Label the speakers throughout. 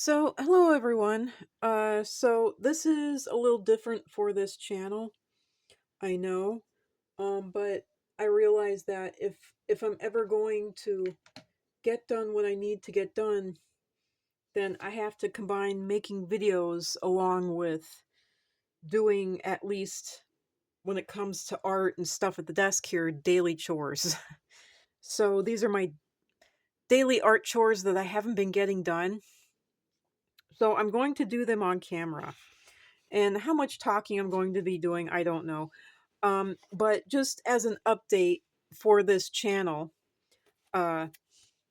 Speaker 1: Hello everyone. So this is a little different for this channel, I know. But I realize that if I'm ever going to get done what I need to get done, then I have to combine making videos along with doing, at least when it comes to art and stuff at the desk here, daily chores. So these are my daily art chores that I haven't been getting done. So I'm going to do them on camera. And how much talking I'm going to be doing, I don't know. But just as an update for this channel, uh,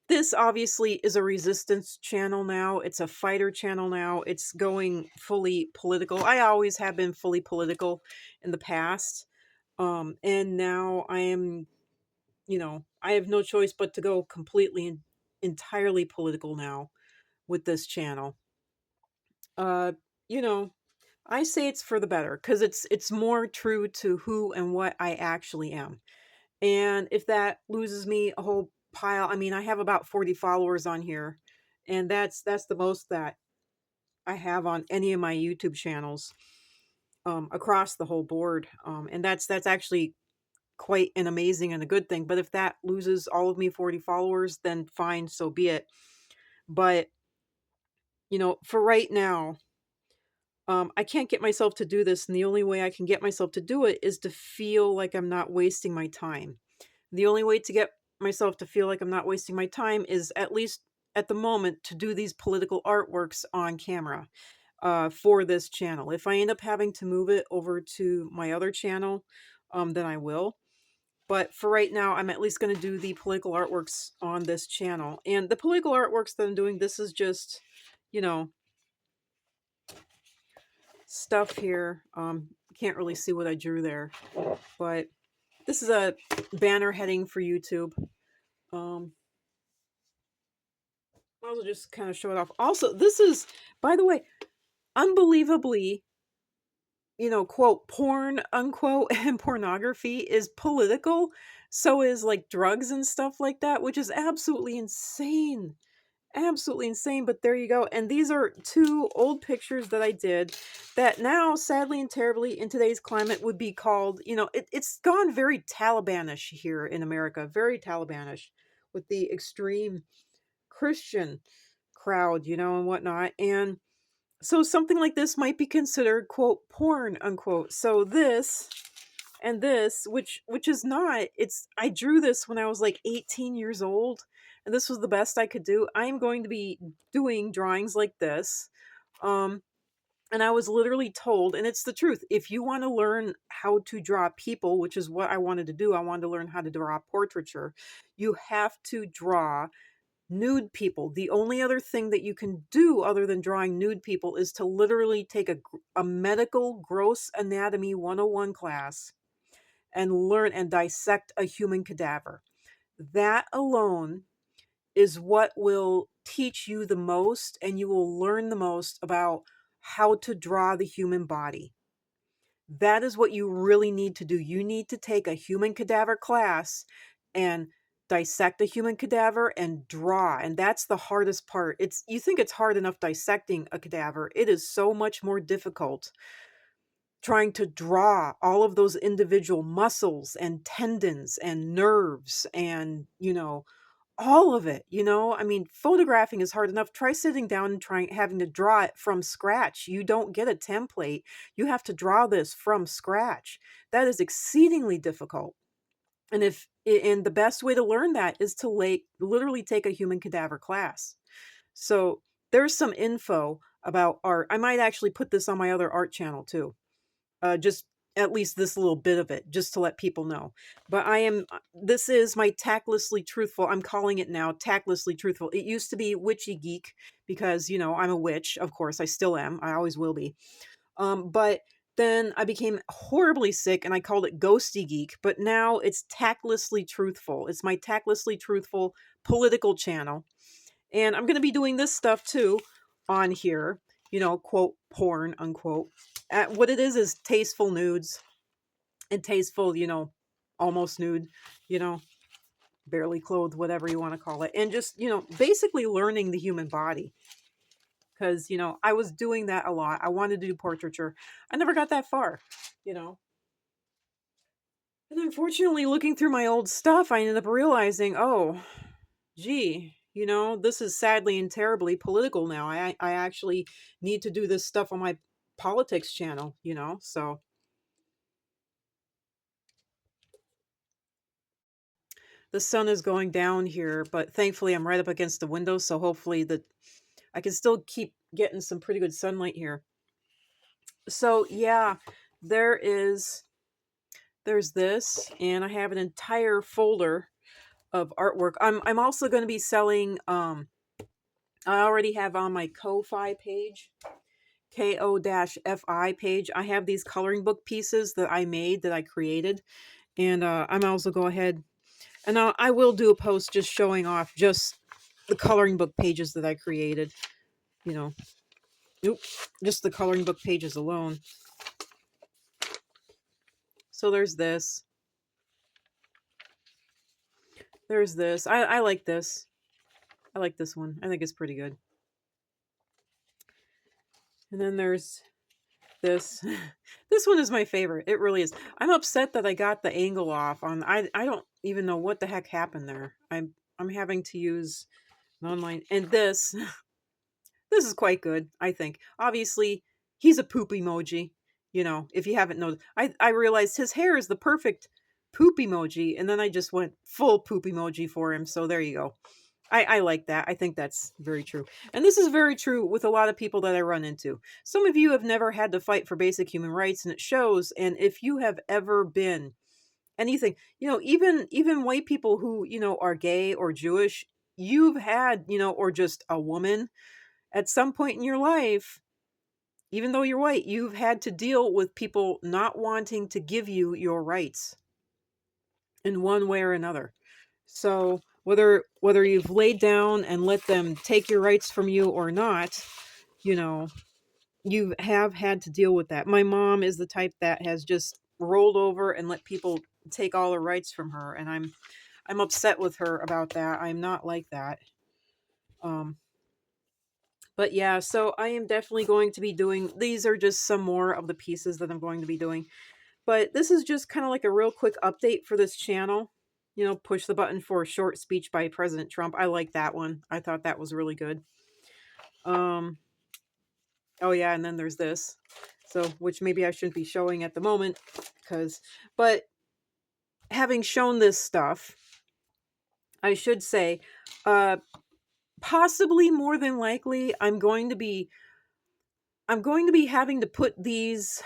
Speaker 1: this obviously is a resistance channel now. It's a fighter channel now. It's going fully political. I always have been fully political in the past. And now I am, I have no choice but to go completely and entirely political now with this channel. Uh, you know, I say it's for the better because it's more true to who and what I actually am. And if that loses me a whole pile, I mean, I have about 40 followers on here, and that's the most that I have on any of my YouTube channels across the whole board. And that's actually quite an amazing and a good thing. But if that loses all of me 40 followers, then fine, so be it. But for right now, I can't get myself to do this, and the only way I can get myself to do it is to feel like I'm not wasting my time. The only way to get myself to feel like I'm not wasting my time is, at least at the moment, to do these political artworks on camera for this channel. If I end up having to move it over to my other channel, then I will. But for right now, I'm at least going to do the political artworks on this channel. And the political artworks that I'm doing, this is just, you know, stuff here. Can't really see what I drew there, but this is a banner heading for YouTube. Might as well just kind of show it off. Also, this is, by the way, unbelievably, quote, porn, unquote, and pornography is political. So is like drugs and stuff like that, which is absolutely insane. Absolutely insane, but there you go. And these are two old pictures that I did that now, sadly and terribly, in today's climate would be called, it's gone very Talibanish here in America, very Talibanish with the extreme Christian crowd, and whatnot. And so something like this might be considered, quote, porn, unquote. So this and this, which is not, I drew this when I was like 18 years old, and this was the best I could do. I'm going to be doing drawings like this. Um and I was literally told, and it's the truth, if you want to learn how to draw people, which is what I wanted to do, I wanted to learn how to draw portraiture, you have to draw nude people. The only other thing that you can do other than drawing nude people is to literally take a medical gross anatomy 101 class and learn and dissect a human cadaver. That alone is what will teach you the most, and you will learn the most about how to draw the human body. That is what you really need to do. You need to take a human cadaver class and dissect a human cadaver and draw. And that's the hardest part. You think it's hard enough dissecting a cadaver. It is so much more difficult trying to draw all of those individual muscles and tendons and nerves and, all of it, I mean, photographing is hard enough. Try sitting down and having to draw it from scratch. You don't get a template. You have to draw this from scratch. That is exceedingly difficult. And the best way to learn that is to literally take a human cadaver class. So there's some info about art. I might actually put this on my other art channel too. Just at least this little bit of it, just to let people know. But this is my Tactlessly Truthful. I'm calling it now Tactlessly Truthful. It used to be Witchy Geek because, I'm a witch. Of course, I still am. I always will be. But then I became horribly sick and I called it Ghosty Geek. But now it's Tactlessly Truthful. It's my Tactlessly Truthful political channel. And I'm going to be doing this stuff too on here, quote, porn, unquote. What it is tasteful nudes and tasteful, almost nude, you know, barely clothed, whatever you want to call it. And just, basically learning the human body. because, I was doing that a lot. I wanted to do portraiture. I never got that far, you know. And unfortunately, looking through my old stuff, I ended up realizing, oh, gee, this is sadly and terribly political now. I actually need to do this stuff on my politics channel, so the sun is going down here, but thankfully I'm right up against the window, so hopefully I can still keep getting some pretty good sunlight here. So yeah, there's this, and I have an entire folder of artwork. I'm also going to be selling I already have on my Ko-Fi page, Ko-Fi page. I have these coloring book pieces that I made, that I created, and I'm also go ahead and I will do a post just showing off just the coloring book pages that I created. Nope, just the coloring book pages alone. So there's this. There's this. I like this. I like this one. I think it's pretty good. And then there's this. This one is my favorite. It really is. I'm upset that I got the angle off on. I don't even know what the heck happened there. I'm having to use an online, and this is quite good, I think. Obviously, he's a poop emoji. If you haven't noticed, I realized his hair is the perfect poop emoji, and then I just went full poop emoji for him. So there you go. I like that. I think that's very true. And this is very true with a lot of people that I run into. Some of you have never had to fight for basic human rights, and it shows. And if you have ever been anything, even white people who, are gay or Jewish, you've had, or just a woman at some point in your life, even though you're white, you've had to deal with people not wanting to give you your rights in one way or another. So whether you've laid down and let them take your rights from you or not, you have had to deal with that. My mom is the type that has just rolled over and let people take all her rights from her, and I'm upset with her about that. I'm not like that. But yeah, so I am definitely going to be doing, these are just some more of the pieces that I'm going to be doing. But this is just kind of like a real quick update for this channel. Push the button for a short speech by President Trump. I like that one. I thought that was really good. Oh yeah, and then there's this. So, which maybe I shouldn't be showing at the moment, but having shown this stuff, I should say, possibly more than likely, I'm going to be having to put these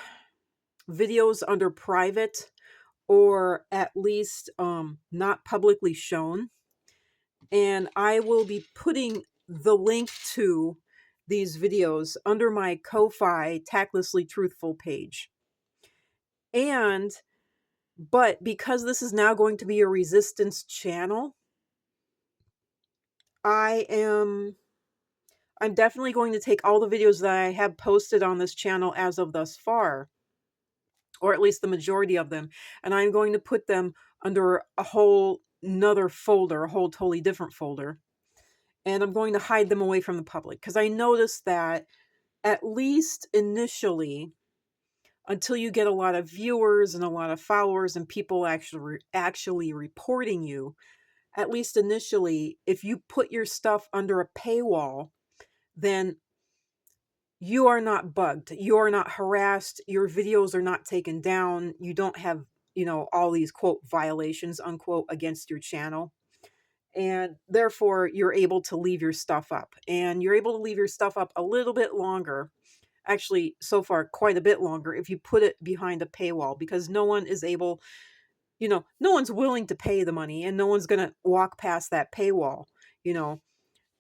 Speaker 1: videos under private, or at least not publicly shown. And I will be putting the link to these videos under my Ko-Fi Tactlessly Truthful page. But because this is now going to be a resistance channel, I'm definitely going to take all the videos that I have posted on this channel as of thus far, or at least the majority of them, and I'm going to put them under a whole another folder, a whole totally different folder. And I'm going to hide them away from the public, because I noticed that, at least initially, until you get a lot of viewers and a lot of followers and people actually reporting you, at least initially, if you put your stuff under a paywall, then you are not bugged. You are not harassed. Your videos are not taken down. You don't have, all these quote violations, unquote, against your channel. And therefore, you're able to leave your stuff up. And you're able to leave your stuff up a little bit longer. Actually, so far, quite a bit longer if you put it behind a paywall, because no one is able, no one's willing to pay the money, and no one's going to walk past that paywall,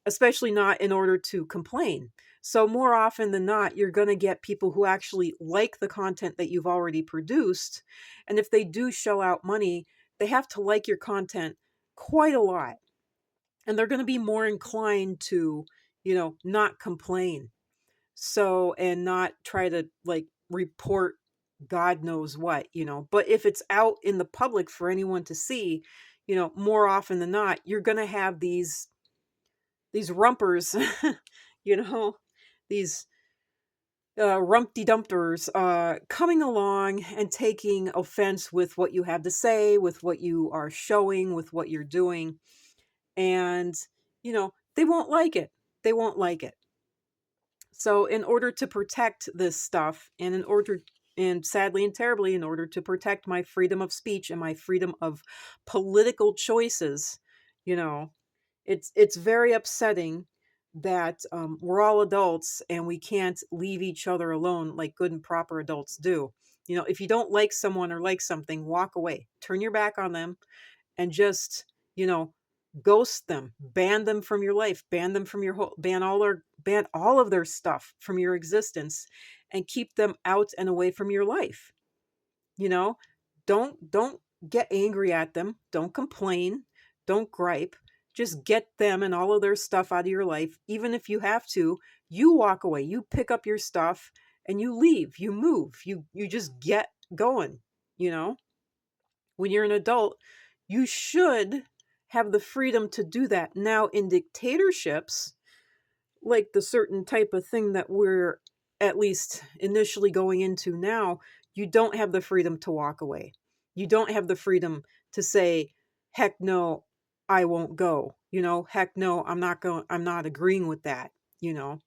Speaker 1: especially not in order to complain. So more often than not, you're going to get people who actually like the content that you've already produced. And if they do shell out money, they have to like your content quite a lot. And they're going to be more inclined to, not complain. So, and not try to like report God knows what, But if it's out in the public for anyone to see, more often than not, you're going to have these rumpers, you know, these rumpty dumpters coming along and taking offense with what you have to say, with what you are showing, with what you're doing. And, they won't like it. They won't like it. So, in order to protect this stuff, and sadly and terribly, in order to protect my freedom of speech and my freedom of political choices, you know, it's very upsetting that we're all adults and we can't leave each other alone like good and proper adults do. If you don't like someone or like something, walk away, turn your back on them, and just you know ghost them, ban them from your life, ban them from your whole, ban all of their stuff from your existence, and keep them out and away from your life. you know don't get angry at them, don't complain, don't gripe. Just get them and all of their stuff out of your life. Even if you have to, you walk away, you pick up your stuff, and you leave, you move, you just get going. you know when you're an adult, you should have the freedom to do that. Now, in dictatorships, like the certain type of thing that we're at least initially going into now, you don't have the freedom to walk away. You don't have the freedom to say, heck no, I won't go. Heck no, I'm not agreeing with that. You know,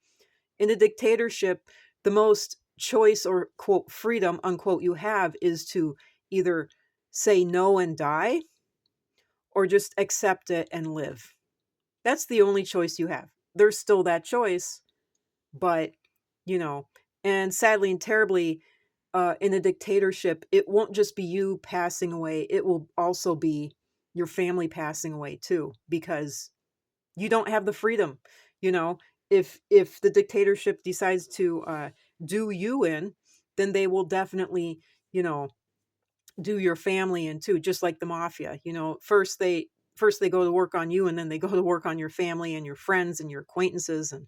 Speaker 1: in a dictatorship, the most choice or quote freedom unquote you have is to either say no and die, or just accept it and live. That's the only choice you have. There's still that choice, but you know, and sadly and terribly, in a dictatorship, it won't just be you passing away. It will also be your family passing away too, because you don't have the freedom. You know, if the dictatorship decides to do you in, then they will definitely, you know, do your family in too, just like the mafia. First they go to work on you, and then they go to work on your family and your friends and your acquaintances, and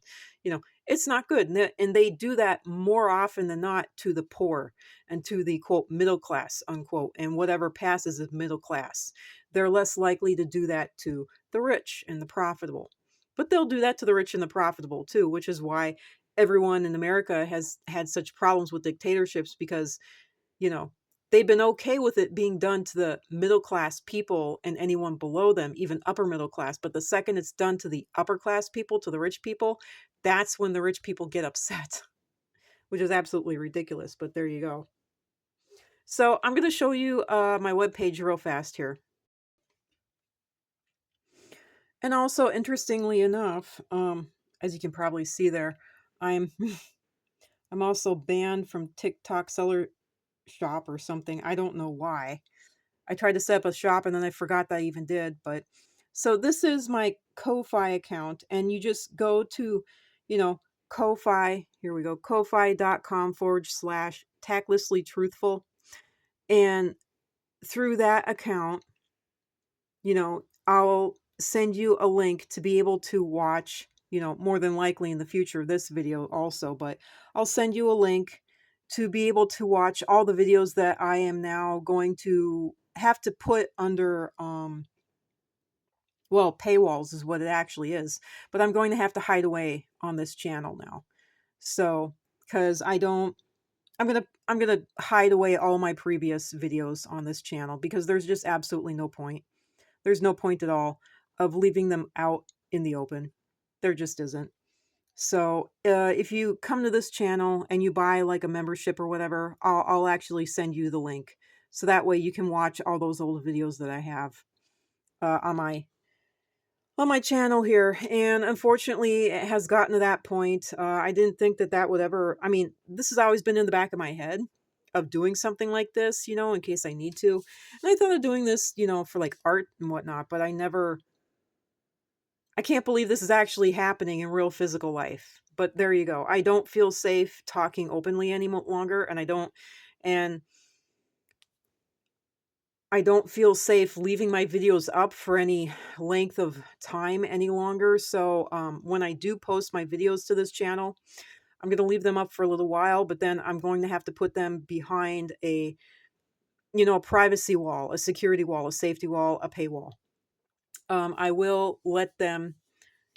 Speaker 1: it's not good. And they do that more often than not to the poor and to the quote middle class unquote, and whatever passes as middle class. They're less likely to do that to the rich and the profitable, but they'll do that to the rich and the profitable too, which is why everyone in America has had such problems with dictatorships, because you know, they've been okay with it being done to the middle class people and anyone below them, even upper middle class. But the second it's done to the upper class people, to the rich people, that's when the rich people get upset, which is absolutely ridiculous. But there you go. So I'm going to show you my webpage real fast here. And also, interestingly enough, as you can probably see there, I'm I'm also banned from TikTok seller shop or something. I don't know why. I tried to set up a shop and then I forgot that I even did. But so this is my Ko-Fi account, and you just go to, Ko-Fi. Here we go, kofi.com/tactlessly truthful. And through that account, I'll send you a link to be able to watch, more than likely in the future, this video also, but I'll send you a link to be able to watch all the videos that I am now going to have to put under, well, paywalls is what it actually is, but I'm going to have to hide away on this channel now. So, because I'm gonna hide away all my previous videos on this channel, because there's just absolutely no point. There's no point at all of leaving them out in the open. There just isn't. So if you come to this channel and you buy like a membership or whatever, I'll actually send you the link. So that way you can watch all those old videos that I have on my channel here. And unfortunately, it has gotten to that point. I didn't think that that would ever, I mean, this has always been in the back of my head of doing something like this, in case I need to. And I thought of doing this, for like art and whatnot, but I can't believe this is actually happening in real physical life. But there you go. I don't feel safe talking openly any longer, and and I don't feel safe leaving my videos up for any length of time any longer. So when I do post my videos to this channel, I'm going to leave them up for a little while, but then I'm going to have to put them behind a privacy wall, a security wall, a safety wall, a paywall. I will let them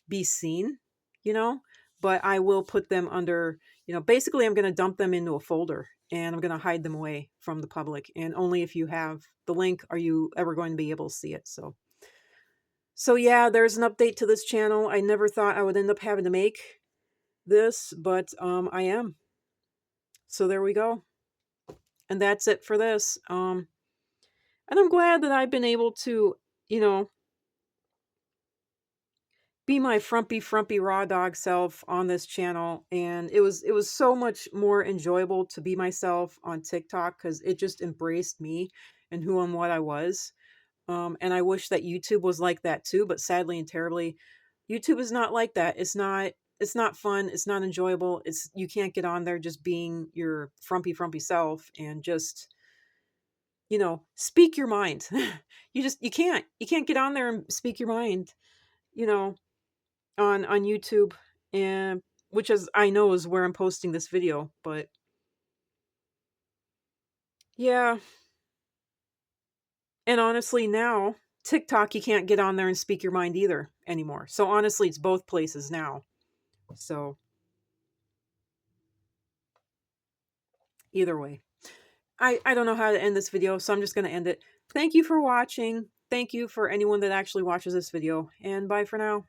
Speaker 1: be seen, you know, but I will put them under, basically I'm going to dump them into a folder and I'm going to hide them away from the public. And only if you have the link are you ever going to be able to see it. So yeah, there's an update to this channel. I never thought I would end up having to make this, but I am. So there we go. And that's it for this. And I'm glad that I've been able to, you know, be my frumpy raw dog self on this channel. And it was so much more enjoyable to be myself on TikTok because it just embraced me and who and what I was. And I wish that YouTube was like that too, but sadly and terribly, YouTube is not like that. It's not fun, it's not enjoyable. You can't get on there just being your frumpy self and just, speak your mind. You can't get on there and speak your mind, you know, on YouTube, and which is I know is where I'm posting this video, but yeah. And honestly now, TikTok you can't get on there and speak your mind either anymore. So honestly, it's both places now. So either way. I don't know how to end this video, so I'm just going to end it. Thank you for watching. Thank you for anyone that actually watches this video, and bye for now.